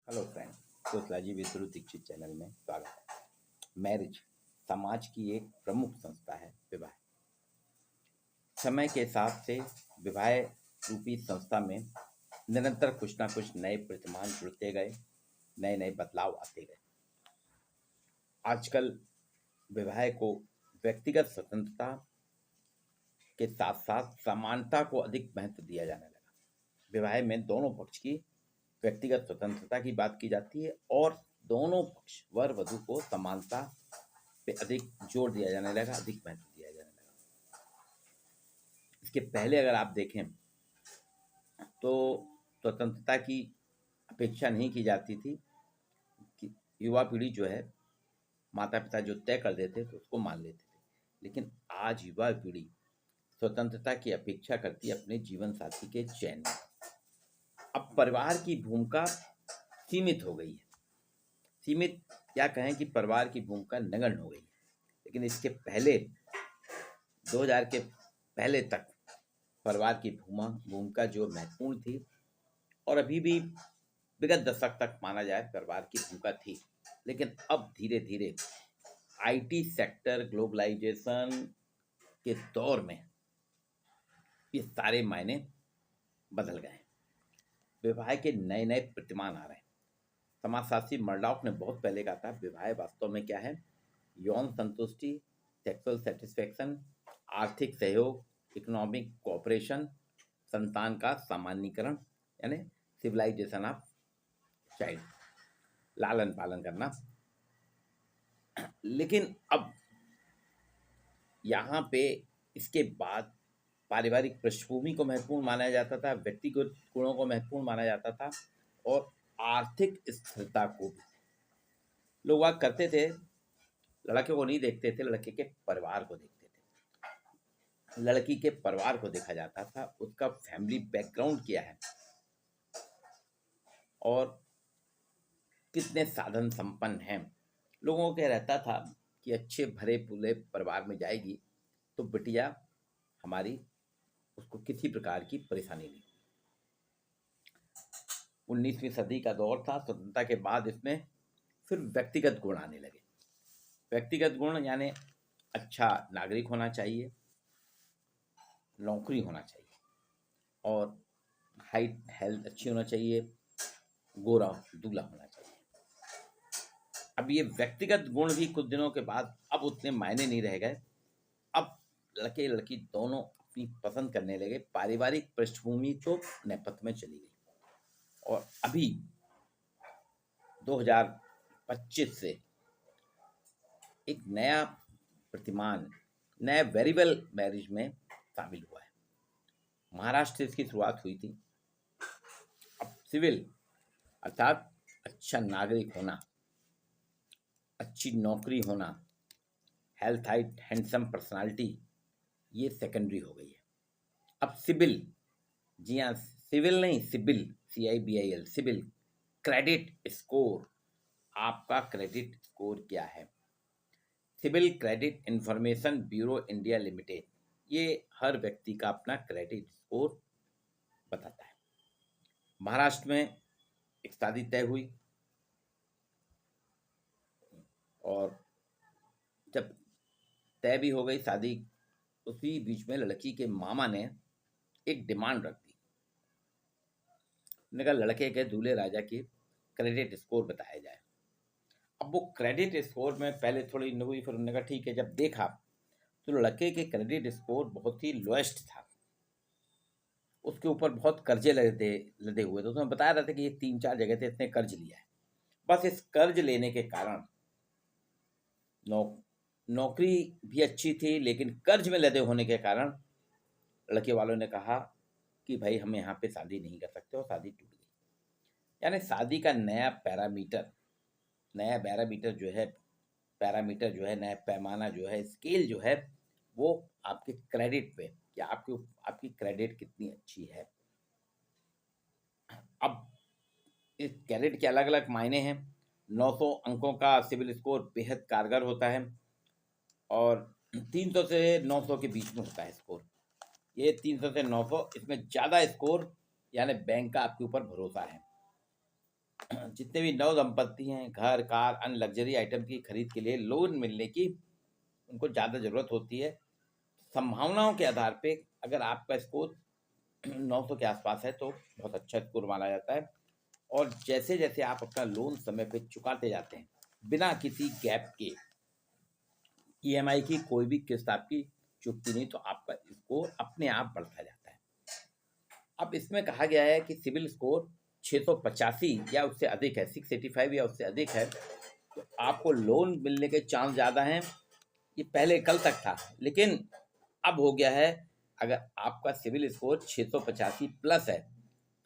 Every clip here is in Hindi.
Hello friend, sociology with Guru Dixit channel में स्वागत है। मैरिज समाज की एक प्रमुख संस्था है। विवाह समय के हिसाब से विवाह रूपी संस्था में निरंतर कुछ ना कुछ नए प्रतिमान जुड़ते गए, नए नए बदलाव आते गए। आजकल विवाह को व्यक्तिगत स्वतंत्रता के साथ साथ समानता को अधिक महत्व दिया जाने लगा। विवाह में दोनों पक्ष की व्यक्तिगत स्वतंत्रता की बात की जाती है और दोनों पक्ष वर वधु को समानता पे अधिक जोर दिया जाने लगा, अधिक महत्व दिया जाने लगा। इसके पहले अगर आप देखें तो स्वतंत्रता की अपेक्षा नहीं की जाती थी कि युवा पीढ़ी जो है माता पिता जो तय कर देते थे उसको मान लेते थे, लेकिन आज युवा पीढ़ी स्वतंत्रता की अपेक्षा करती है अपने जीवन साथी के चयन में। अब परिवार की भूमिका सीमित हो गई है। सीमित क्या कहें कि परिवार की भूमिका नगण्य हो गई है। लेकिन इसके पहले 2000 के पहले तक परिवार की भूमिका जो महत्वपूर्ण थी और अभी भी विगत दशक तक माना जाए परिवार की भूमिका थी, लेकिन अब धीरे धीरे आईटी सेक्टर ग्लोबलाइजेशन के दौर में ये सारे मायने बदल गए हैं। विवाह के नए नए प्रतिमान आ रहे हैं। समाजशास्त्री मर्डॉक ने बहुत पहले कहा था विवाह वास्तव में क्या है? यौन संतुष्टि, सेक्सुअल सेटिस्फेक्शन, आर्थिक सहयोग, इकोनॉमिक कोऑपरेशन, संतान का सामान्यीकरण यानी सिविलाइजेशन ऑफ चाइल्ड, लालन पालन करना। लेकिन अब यहाँ पे इसके बाद पारिवारिक पृष्ठभूमि को महत्वपूर्ण माना जाता था, व्यक्तिगत गुणों को महत्वपूर्ण माना जाता था और आर्थिक स्थिरता को भी लोग वाक करते थे। लड़के को नहीं देखते थे, लड़के के परिवार को देखते थे। लड़की के परिवार को देखा जाता था, उसका फैमिली बैकग्राउंड क्या है और कितने साधन संपन्न हैं। लोगों को क्या रहता था कि अच्छे भरे पूरे परिवार में जाएगी तो बिटिया हमारी, उसको किसी प्रकार की परेशानी नहीं। 19वीं सदी का दौर था। स्वतंत्रता के बाद इसमें फिर व्यक्तिगत गुण आने लगे। व्यक्तिगत गुण यानी अच्छा नागरिक होना चाहिए, नौकरी होना चाहिए और हाइट हेल्थ अच्छी होना चाहिए, गोरा दूल्हा होना चाहिए। अब ये व्यक्तिगत गुण भी कुछ दिनों के बाद अब उतने मायने नहीं रह गए। अब लड़के लड़की दोनों अपनी पसंद करने लगे। पारिवारिक पृष्ठभूमि तो नेपथ्य में चली गई और अभी 2025 से एक नया प्रतिमान, नया वेरिएबल मैरिज में शामिल हुआ है। महाराष्ट्र से इसकी शुरुआत हुई थी। अब सिविल अर्थात अच्छा नागरिक होना, अच्छी नौकरी होना, हेल्थ हाइट हैंडसम पर्सनालिटी, ये सेकेंडरी हो गई है। अब सिबिल, जी हाँ सिविल नहीं CIBIL, CIBIL, CIBIL credit score, आपका क्रेडिट स्कोर क्या है? Civil credit information bureau India limited, ये हर व्यक्ति का अपना क्रेडिट स्कोर बताता है। महाराष्ट्र में एक शादी तय हुई और जब तय भी हो गई शादी, उसी बीच में लड़की के मामा ने एक डिमांड रख दी। उन्होंने कहा लड़के के दूल्हे राजा की क्रेडिट स्कोर बताया जाए। अब वो क्रेडिट स्कोर में पहले थोड़ी इन हुई, फिर उन्होंने कहा ठीक है। जब देखा तो लड़के के क्रेडिट स्कोर बहुत ही लोएस्ट था, उसके ऊपर बहुत कर्जे लदे हुए थे। उसमें बताया रहा था कि ये 3-4 जगह से इसने कर्ज लिया है। बस इस कर्ज लेने के कारण नौकरी भी अच्छी थी, लेकिन कर्ज में लदे होने के कारण लड़के वालों ने कहा कि भाई हम यहाँ पे शादी नहीं कर सकते और शादी टूट गई। यानी शादी का नया पैरामीटर जो है, नया पैमाना जो है, स्केल जो है, वो आपके क्रेडिट पे, या आपकी क्रेडिट कितनी अच्छी है। अब इस क्रेडिट के अलग अलग मायने हैं। 900 अंकों का सिविल स्कोर बेहद कारगर होता है और 300 से 900 के बीच में होता है स्कोर। ये 300 से 900, इसमें ज़्यादा स्कोर यानी बैंक का आपके ऊपर भरोसा है। जितने भी नव दंपत्ति हैं, घर, कार, अन्य लग्जरी आइटम की खरीद के लिए लोन मिलने की उनको ज़्यादा ज़रूरत होती है। संभावनाओं के आधार पे अगर आपका स्कोर 900 के आसपास है तो बहुत अच्छा स्कोर माना जाता है। और जैसे जैसे आप अपना लोन समय पे चुकाते जाते हैं, बिना किसी गैप के ईएमआई की कोई भी किस्त आपकी चुकती नहीं, तो आपका स्कोर अपने आप बढ़ता जाता है। अब इसमें कहा गया है कि सिविल स्कोर 685 या उससे अधिक है, 685 या उससे अधिक है, तो आपको लोन मिलने के चांस ज़्यादा हैं। ये पहले कल तक था, लेकिन अब हो गया है, अगर आपका सिविल स्कोर 685 प्लस है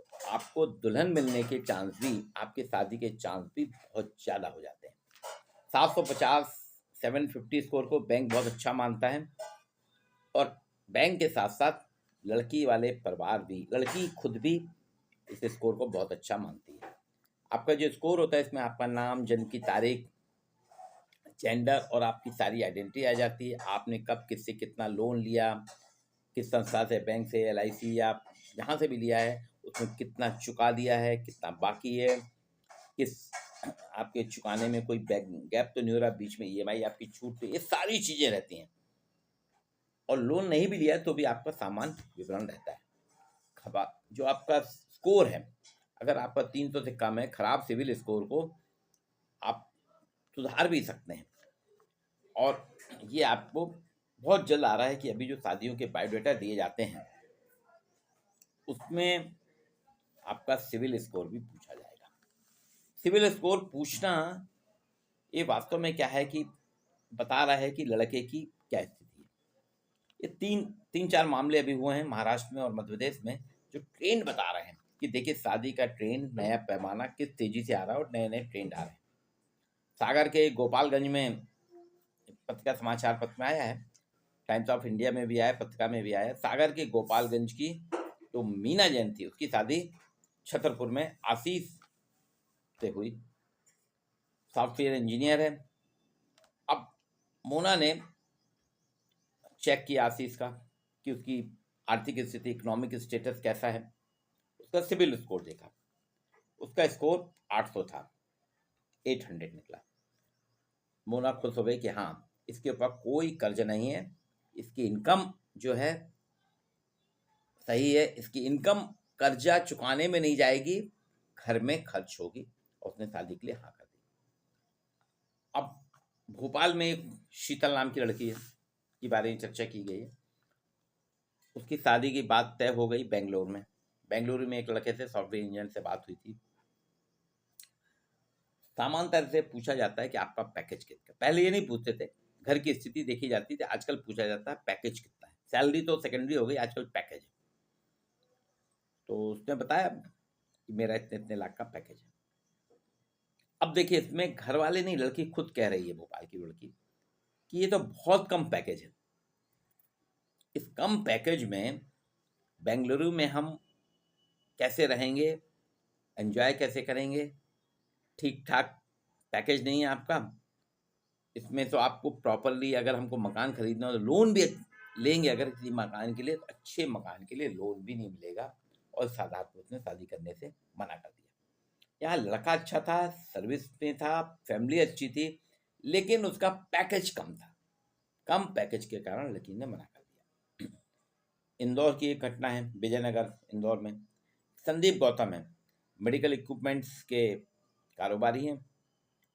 तो आपको दुल्हन मिलने के चांस भी, आपकी शादी के चांस भी बहुत ज़्यादा हो जाते हैं। 750 750 स्कोर को बैंक बहुत अच्छा मानता है, और बैंक के साथ साथ लड़की वाले परिवार भी, लड़की खुद भी इस स्कोर को बहुत अच्छा मानती है। आपका जो स्कोर होता है इसमें आपका नाम, जन्म की तारीख, जेंडर और आपकी सारी आइडेंटिटी आ जाती है। आपने कब किससे कितना लोन लिया, किस संस्था से, बैंक से, एलआईसी या जहाँ से भी लिया है, उसमें कितना चुका दिया है, कितना बाकी है, किस आपके चुकाने में कोई गैप तो नहीं हो रहा, बीच में ईएमआई आपकी छूट, ये सारी चीज़ें रहती हैं। और लोन नहीं भी लिया है तो भी आपका सामान विवरण रहता है। जो आपका स्कोर है, अगर आपका 300 से कम है, खराब सिविल स्कोर को आप सुधार भी सकते हैं। और ये आपको बहुत जल्द आ रहा है कि अभी जो शादियों के बायोडाटा दिए जाते हैं उसमें आपका सिविल स्कोर भी पूछा जाएगा। सिविल स्कोर पूछना ये वास्तव में क्या है कि बता रहा है कि लड़के की क्या स्थिति है। ये तीन चार मामले अभी हुए हैं महाराष्ट्र में और मध्य प्रदेश में, जो ट्रेंड बता रहे हैं कि देखिए शादी का ट्रेंड, नया पैमाना किस तेजी से आ रहा है और नए नए ट्रेंड आ रहे हैं। सागर के गोपालगंज में पत्रिका समाचार पत्र में आया है, टाइम्स ऑफ इंडिया में भी आया, पत्रिका में भी आया। सागर के गोपालगंज की तो मीना जैन थी, उसकी शादी छतरपुर में आशीष से हुई, सॉफ्टवेयर इंजीनियर है। अब मोना ने चेक किया आशीष का कि उसकी आर्थिक स्थिति, इकोनॉमिक स्टेटस कैसा है, उसका सिविल स्कोर देखा, उसका स्कोर 800 था, 800 निकला। मोना खुश हो गई कि हाँ, इसके ऊपर कोई कर्ज नहीं है, इसकी इनकम जो है सही है, इसकी इनकम कर्जा चुकाने में नहीं जाएगी, घर में खर्च होगी, और उसने शादी के लिए हाँ कर दी। अब भोपाल में एक शीतल नाम की लड़की है, के बारे में चर्चा की गई है। उसकी शादी की बात तय हो गई बेंगलोर में। बेंगलुरु में एक लड़के से, सॉफ्टवेयर इंजीनियर से बात हुई थी। सामान्यतः से पूछा जाता है कि आपका पैकेज कितना, पहले ये नहीं पूछते थे, घर की स्थिति देखी जाती थी, आजकल पूछा जाता है पैकेज कितना है। सैलरी तो सेकेंडरी हो गई, आजकल पैकेज है। तो उसने बताया कि मेरा इतने इतने लाख का पैकेज है। अब देखिए, इसमें घर वाले नहीं, लड़की खुद कह रही है, भोपाल की लड़की, कि ये तो बहुत कम पैकेज है। इस कम पैकेज में बेंगलुरु में हम कैसे रहेंगे, एंजॉय कैसे करेंगे, ठीक ठाक पैकेज नहीं है आपका। इसमें तो आपको प्रॉपरली, अगर हमको मकान खरीदना हो तो लोन भी लेंगे, अगर किसी मकान के लिए, तो अच्छे मकान के लिए लोन भी नहीं मिलेगा। और सादात उसने शादी करने से मना कर दिया। यहाँ लड़का अच्छा था, सर्विस में था, फैमिली अच्छी थी, लेकिन उसका पैकेज कम था। कम पैकेज के कारण लड़की ने मना कर दिया। इंदौर की एक घटना है, विजयनगर इंदौर में संदीप गौतम है, मेडिकल इक्विपमेंट्स के कारोबारी हैं।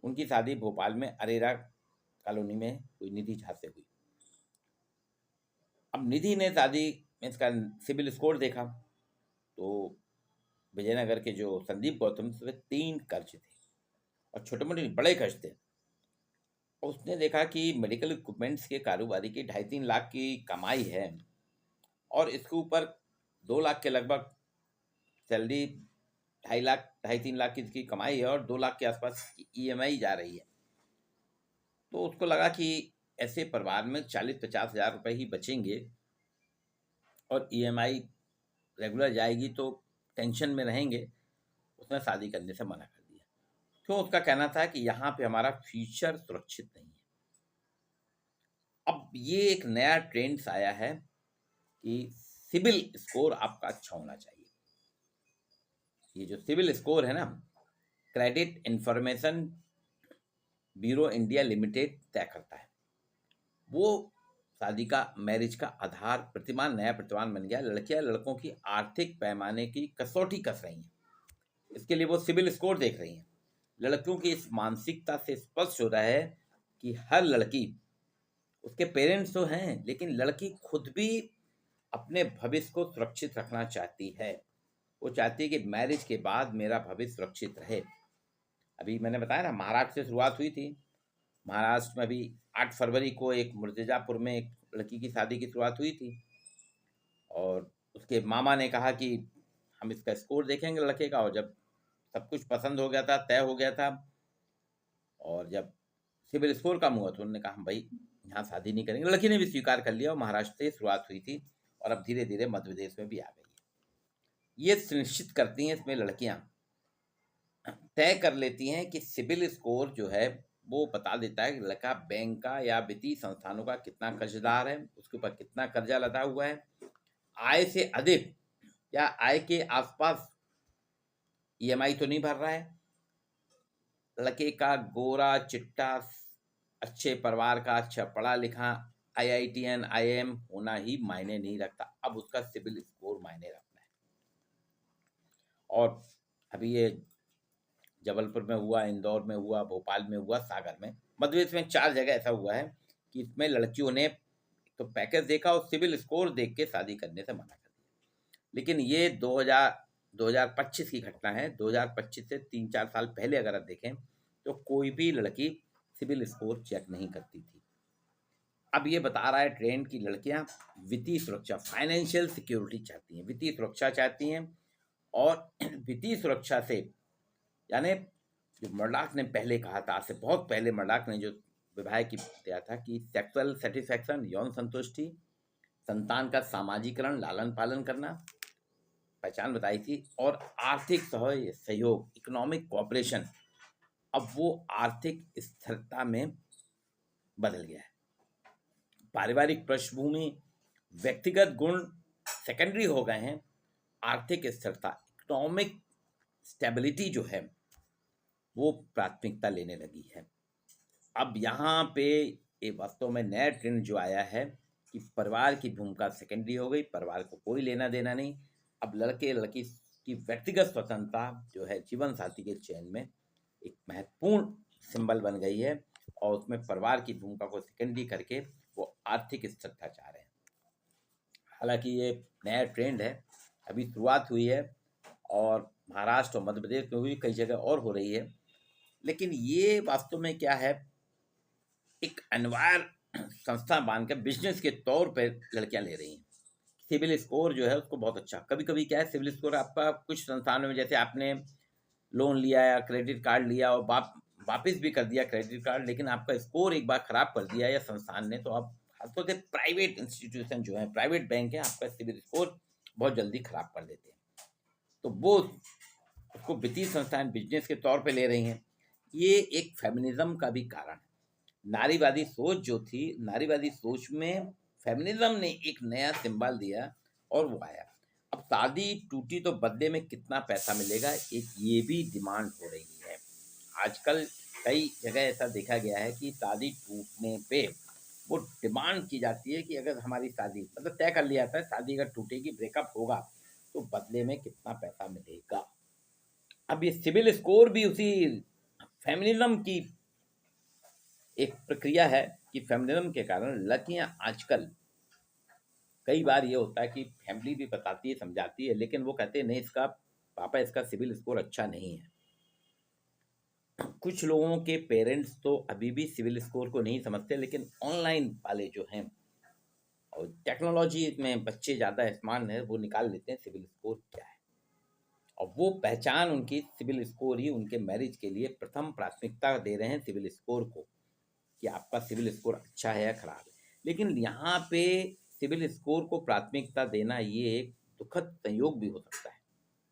उनकी शादी भोपाल में अरेरा कॉलोनी में कोई निधि झा से हुई। अब निधि ने शादी में इसका सिविल स्कोर देखा, तो विजयनगर के जो संदीप गौतम से 3 कर्ज थे, और छोटे मोटे बड़े कर्ज थे। और उसने देखा कि मेडिकल इक्विपमेंट्स के कारोबारी की 2.5-3 लाख की कमाई है, और इसके ऊपर 2 लाख के लगभग सैलरी, 2.5 लाख 2.5-3 लाख की इसकी कमाई है, और 2 लाख के आसपास की ईएमआई जा रही है। तो उसको लगा कि ऐसे परिवार में 40-50 हज़ार रुपये ही बचेंगे, और ईएमआई रेगुलर जाएगी तो टेंशन में रहेंगे। उसने शादी करने से मना कर दिया। क्यों? उसका कहना था कि यहाँ पे हमारा फ्यूचर सुरक्षित नहीं है। अब ये एक नया ट्रेंड्स आया है कि सिविल स्कोर आपका अच्छा होना चाहिए। ये जो सिविल स्कोर है ना, credit information bureau India limited तय करता है। वो शादी का, मैरिज का आधार प्रतिमान, नया प्रतिमान बन गया। लड़कियां लड़कों की आर्थिक पैमाने की कसौटी कस रही हैं। इसके लिए वो सिविल स्कोर देख रही हैं। लड़कियों की इस मानसिकता से स्पष्ट हो रहा है कि हर लड़की, उसके पेरेंट्स तो हैं, लेकिन लड़की खुद भी अपने भविष्य को सुरक्षित रखना चाहती है। वो चाहती है कि मैरिज के बाद मेरा भविष्य सुरक्षित रहे। अभी मैंने बताया ना, महाराष्ट्र से शुरुआत हुई थी। महाराष्ट्र में अभी 8 फरवरी को एक मिर्जापुर में एक लड़की की शादी की शुरुआत हुई थी, और उसके मामा ने कहा कि हम इसका स्कोर देखेंगे लड़के का। और जब सब कुछ पसंद हो गया था, तय हो गया था, और जब सिविल स्कोर कम हुआ तो उन्होंने कहा हम भाई यहाँ शादी नहीं करेंगे। लड़की ने भी स्वीकार कर लिया, और महाराष्ट्र से शुरुआत हुई थी, और अब धीरे धीरे मध्य प्रदेश में भी आ गई है। ये सुनिश्चित करती हैं इसमें लड़कियां, तय कर लेती हैं कि सिविल स्कोर जो है वो बता देता है कि लड़का बैंक का या वित्तीय संस्थानों का कितना कर्जदार है, उसके ऊपर कितना कर्जा लदा हुआ है, आय से अधिक या आय के आसपास ईएमआई तो नहीं भर रहा है, लड़के का गोरा चिट्टा, अच्छे परिवार का, अच्छा पढ़ा लिखा, IITN IIM होना ही मायने नहीं रखता। अब उसका सिविल स्कोर मायने रखता है। और अभी ये जबलपुर में हुआ, इंदौर में हुआ, भोपाल में हुआ, सागर में, मध्य प्रदेश में 4 जगह ऐसा हुआ है कि इसमें लड़कियों ने तो पैकेज देखा और सिविल स्कोर देख के शादी करने से मना कर दिया। लेकिन ये 2025 की घटना है। 2025 से 3-4 साल पहले अगर आप देखें तो कोई भी लड़की सिविल स्कोर चेक नहीं करती थी। अब ये बता रहा है ट्रेंड की लड़कियां वित्तीय सुरक्षा, फाइनेंशियल सिक्योरिटी चाहती हैं, वित्तीय सुरक्षा चाहती हैं। और वित्तीय सुरक्षा से, यानी जो मर्डाक ने पहले कहा था, आज से बहुत पहले मर्डाक ने जो विवाह की दिया था कि सेक्सुअल सेटिस्फैक्शन, यौन संतुष्टि, संतान का सामाजिकरण, लालन पालन करना, पहचान बताई थी, और आर्थिक सहयोग, इकोनॉमिक कोऑपरेशन, अब वो आर्थिक स्थिरता में बदल गया है। पारिवारिक पृष्ठभूमि, व्यक्तिगत गुण सेकेंडरी हो गए हैं। आर्थिक स्थिरता, इकोनॉमिक स्टेबिलिटी जो है वो प्राथमिकता लेने लगी है। अब यहाँ पे ये वास्तव में नया ट्रेंड जो आया है कि परिवार की भूमिका सेकेंडरी हो गई, परिवार को कोई लेना देना नहीं। अब लड़के लड़की की व्यक्तिगत स्वतंत्रता जो है जीवन साथी के चयन में एक महत्वपूर्ण सिंबल बन गई है, और उसमें परिवार की भूमिका को सेकेंडरी करके वो आर्थिक स्थिरता चाह रहे हैं। हालांकि ये नया ट्रेंड है, अभी शुरुआत हुई है, और महाराष्ट्र और मध्य प्रदेश में भी कई जगह और हो रही है। लेकिन ये वास्तव में क्या है, एक अनिवार्य संस्था बांधकर बिजनेस के तौर पर लड़कियां ले रही हैं। सिविल स्कोर जो है उसको बहुत अच्छा, कभी कभी क्या है, सिविल स्कोर आपका कुछ संस्थानों में, जैसे आपने लोन लिया या क्रेडिट कार्ड लिया और वापस भी कर दिया क्रेडिट कार्ड, लेकिन आपका स्कोर एक बार खराब कर दिया या संस्थान ने, तो आप खासतौर से प्राइवेट इंस्टीट्यूशन जो है, प्राइवेट बैंक है, आपका सिविल स्कोर बहुत जल्दी खराब कर देते हैं। तो वो उसको वित्तीय संस्थान बिजनेस के तौर पे ले रही हैं। ये एक फेमिनिज्म का भी कारण है। नारीवादी सोच जो थी, नारीवादी सोच में फेमिनिज्म ने एक नया सिंबल दिया और वो आया। अब शादी टूटी तो बदले में कितना पैसा मिलेगा, एक ये भी डिमांड हो रही है। आजकल कई जगह ऐसा देखा गया है कि शादी टूटने पे वो डिमांड की जाती है कि अगर हमारी शादी, मतलब तय कर लिया जाता है शादी अगर टूटेगी, ब्रेकअप होगा, तो बदले में कितना पैसा मिलेगा। अब ये सिविल स्कोर भी उसी फेमिनिज्म की एक प्रक्रिया है कि फेमिनिज्म के कारण लड़कियां आजकल, कई बार ये होता है कि फैमिली भी बताती है, समझाती है, लेकिन वो कहते हैं नहीं, इसका पापा, इसका सिविल स्कोर अच्छा नहीं है। कुछ लोगों के पेरेंट्स तो अभी भी सिविल स्कोर को नहीं समझते, लेकिन ऑनलाइन वाले जो हैं और टेक्नोलॉजी में बच्चे ज़्यादा स्मार्ट हैं, वो निकाल लेते हैं सिविल स्कोर क्या है, और वो पहचान उनकी सिविल स्कोर ही उनके मैरिज के लिए प्रथम प्राथमिकता दे रहे हैं सिविल स्कोर को, कि आपका सिविल स्कोर अच्छा है या खराब है। लेकिन यहाँ पे सिविल स्कोर को प्राथमिकता देना ये एक दुखद संयोग भी हो सकता है,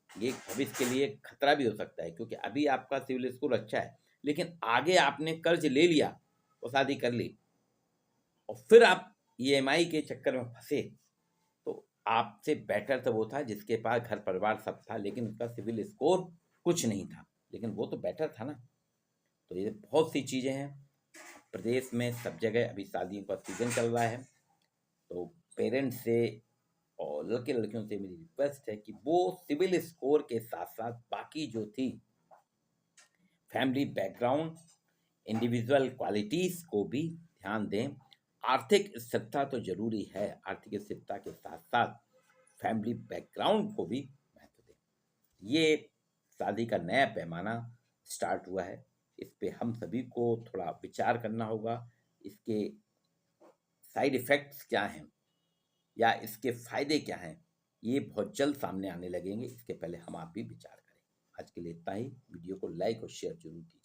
ये भविष्य के लिए खतरा भी हो सकता है, क्योंकि अभी आपका सिविल स्कोर अच्छा है, लेकिन आगे आपने कर्ज ले लिया और शादी कर ली, और फिर आप ईएमआई के चक्कर में फंसे, तो आपसे बेटर तो वो था जिसके पास घर परिवार सब था, लेकिन उसका सिविल स्कोर कुछ नहीं था। लेकिन वो तो बेटर था ना। तो ये बहुत सी चीज़ें हैं प्रदेश में, सब जगह अभी शादियों का सीजन चल रहा है। तो पेरेंट्स से और लड़के लड़कियों से मेरी रिक्वेस्ट है कि वो सिविल स्कोर के साथ साथ बाकी जो थी फैमिली बैकग्राउंड, इंडिविजुअल क्वालिटीज को भी ध्यान दें। आर्थिक स्थिरता तो जरूरी है, आर्थिक स्थिरता के साथ साथ फैमिली बैकग्राउंड को भी महत्व दें। ये शादी का नया पैमाना स्टार्ट हुआ है, इस पे हम सभी को थोड़ा विचार करना होगा। इसके साइड इफ़ेक्ट्स क्या हैं या इसके फ़ायदे क्या हैं, ये बहुत जल्द सामने आने लगेंगे। इसके पहले हम आप भी विचार करें। आज के लिए इतना ही। वीडियो को लाइक और शेयर जरूर कीजिए।